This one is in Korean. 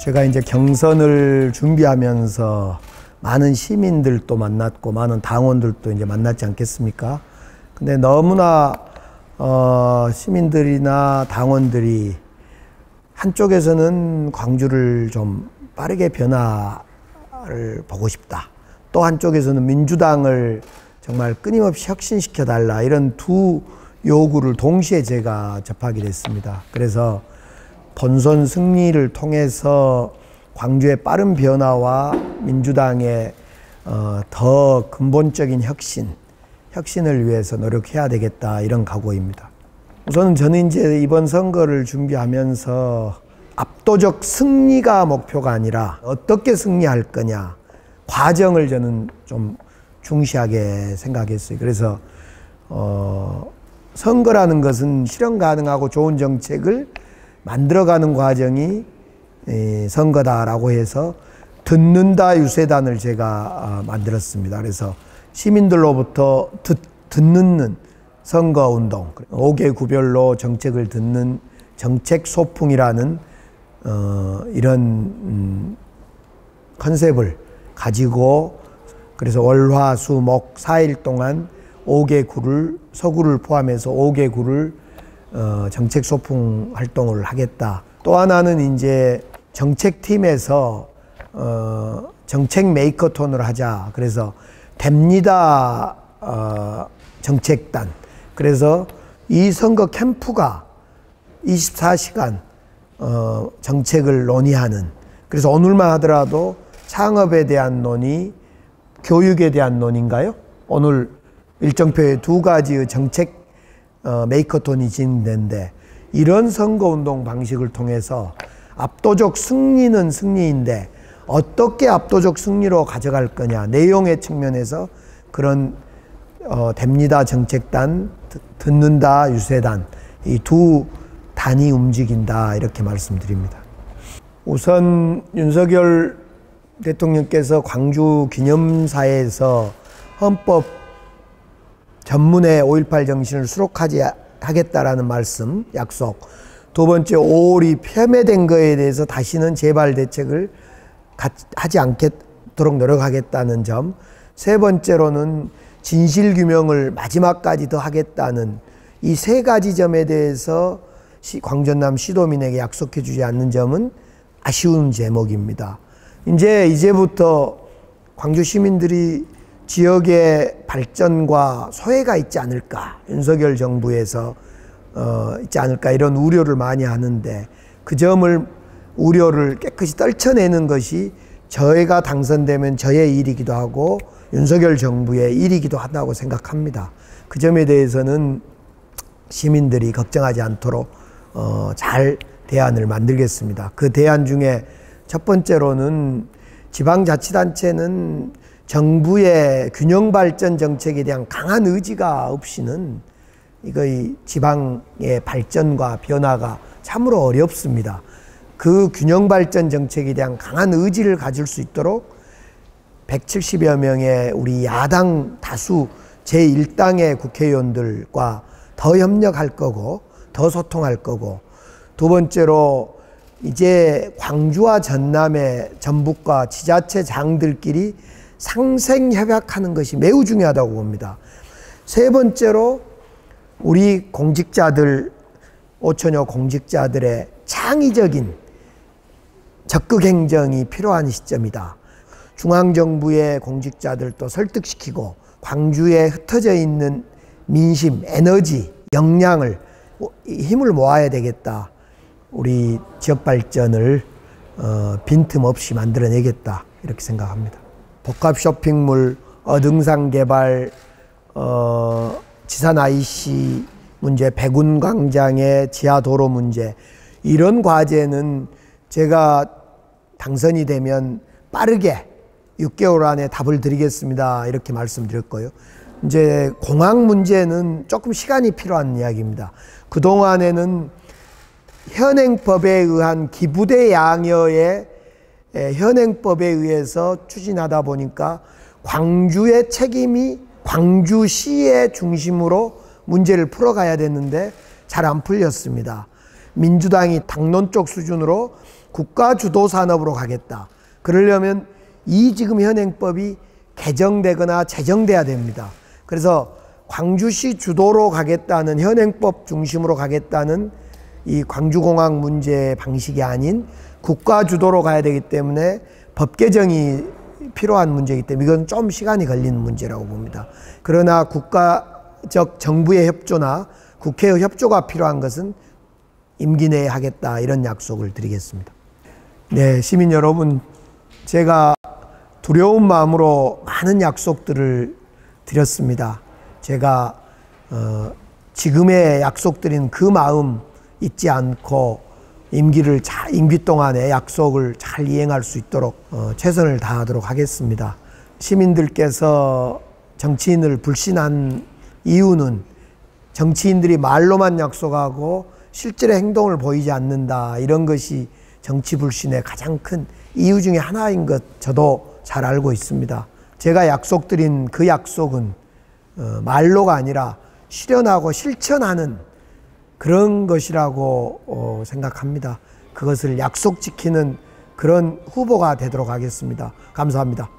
제가 이제 경선을 준비하면서 많은 시민들도 만났고 많은 당원들도 이제 만났지 않겠습니까? 근데 너무나 시민들이나 당원들이 한쪽에서는 광주를 좀 빠르게 변화를 보고 싶다. 또 한쪽에서는 민주당을 정말 끊임없이 혁신시켜달라. 이런 두 요구를 동시에 제가 접하게 됐습니다. 그래서 본선 승리를 통해서 광주의 빠른 변화와 민주당의 더 근본적인 혁신을 위해서 노력해야 되겠다, 이런 각오입니다. 우선 저는 이제 이번 선거를 준비하면서 압도적 승리가 목표가 아니라 어떻게 승리할 거냐, 과정을 저는 좀 중시하게 생각했어요. 그래서 선거라는 것은 실현 가능하고 좋은 정책을 만들어가는 과정이 선거다라고 해서 듣는다 유세단을 제가 만들었습니다. 그래서 시민들로부터 듣는 선거운동, 5개 구별로 정책을 듣는 정책 소풍이라는 이런 컨셉을 가지고, 그래서 월, 화, 수, 목 4일 동안 5개 구를, 서구를 포함해서 5개 구를 정책 소풍 활동을 하겠다. 또 하나는 이제 정책팀에서 정책 메이커톤을 하자. 그래서 됩니다 정책단. 그래서 이 선거 캠프가 24시간 정책을 논의하는, 그래서 오늘만 하더라도 창업에 대한 논의, 교육에 대한 논의인가요? 오늘 일정표에 2가지의 정책 메이커톤이 진행되는데, 이런 선거운동 방식을 통해서 압도적 승리는 승리인데 어떻게 압도적 승리로 가져갈 거냐, 내용의 측면에서 그런 됩니다 정책단, 듣는다 유세단, 이 두 단이 움직인다, 이렇게 말씀드립니다. 우선 윤석열 대통령께서 광주 기념사에서 헌법 전문의 5.18 정신을 수록하겠다라는 말씀, 약속. 두 번째, 5.56이 폄훼된 거에 대해서 다시는 재발 대책을 하지 않도록 노력하겠다는 점. 세 번째로는 진실규명을 마지막까지 더 하겠다는 이 3가지 점에 대해서 광주 전남 시도민에게 약속해 주지 않는 점은 아쉬운 제목입니다. 이제부터 광주 시민들이 지역의 발전과 소외가 있지 않을까, 윤석열 정부에서 있지 않을까, 이런 우려를 많이 하는데, 그 우려를 깨끗이 떨쳐내는 것이 저희가 당선되면 저의 일이기도 하고 윤석열 정부의 일이기도 하다고 생각합니다. 그 점에 대해서는 시민들이 걱정하지 않도록 잘 대안을 만들겠습니다. 그 대안 중에 첫 번째로는 지방자치단체는 정부의 균형발전 정책에 대한 강한 의지가 없이는 이 지방의 발전과 변화가 참으로 어렵습니다. 그 균형발전 정책에 대한 강한 의지를 가질 수 있도록 170여 명의 우리 야당 다수 제1당의 국회의원들과 더 협력할 거고 더 소통할 거고, 두 번째로 이제 광주와 전남의 전북과 지자체장들끼리 상생협약하는 것이 매우 중요하다고 봅니다. 세 번째로 우리 공직자들, 5천여 공직자들의 창의적인 적극 행정이 필요한 시점이다. 중앙정부의 공직자들도 설득시키고 광주에 흩어져 있는 민심, 에너지, 역량을, 힘을 모아야 되겠다. 우리 지역 발전을 빈틈없이 만들어내겠다, 이렇게 생각합니다. 복합 쇼핑몰, 어등산 개발, 지산 IC 문제, 백운광장의 지하도로 문제, 이런 과제는 제가 당선이 되면 빠르게 6개월 안에 답을 드리겠습니다, 이렇게 말씀드렸고요. 이제 공항 문제는 조금 시간이 필요한 이야기입니다. 그동안에는 현행법에 의한 기부대 양여의 현행법에 의해서 추진하다 보니까 광주의 책임이 광주시의 중심으로 문제를 풀어가야 됐는데 잘 안 풀렸습니다. 민주당이 당론 쪽 수준으로 국가 주도 산업으로 가겠다. 그러려면 이 지금 현행법이 개정되거나 제정돼야 됩니다. 그래서 광주시 주도로 가겠다는, 현행법 중심으로 가겠다는 이 광주공항 문제 방식이 아닌 국가 주도로 가야 되기 때문에 법 개정이 필요한 문제이기 때문에 이건 좀 시간이 걸리는 문제라고 봅니다. 그러나 국가적 정부의 협조나 국회의 협조가 필요한 것은 임기 내에 하겠다, 이런 약속을 드리겠습니다. 네, 시민 여러분, 제가 두려운 마음으로 많은 약속들을 드렸습니다. 제가 지금의 약속드린 그 마음 잊지 않고 임기 동안에 약속을 잘 이행할 수 있도록 최선을 다하도록 하겠습니다. 시민들께서 정치인을 불신한 이유는 정치인들이 말로만 약속하고 실제로 행동을 보이지 않는다, 이런 것이 정치 불신의 가장 큰 이유 중에 하나인 것 저도 잘 알고 있습니다. 제가 약속드린 그 약속은 말로가 아니라 실현하고 실천하는 그런 것이라고 생각합니다. 그것을 약속 지키는 그런 후보가 되도록 하겠습니다. 감사합니다.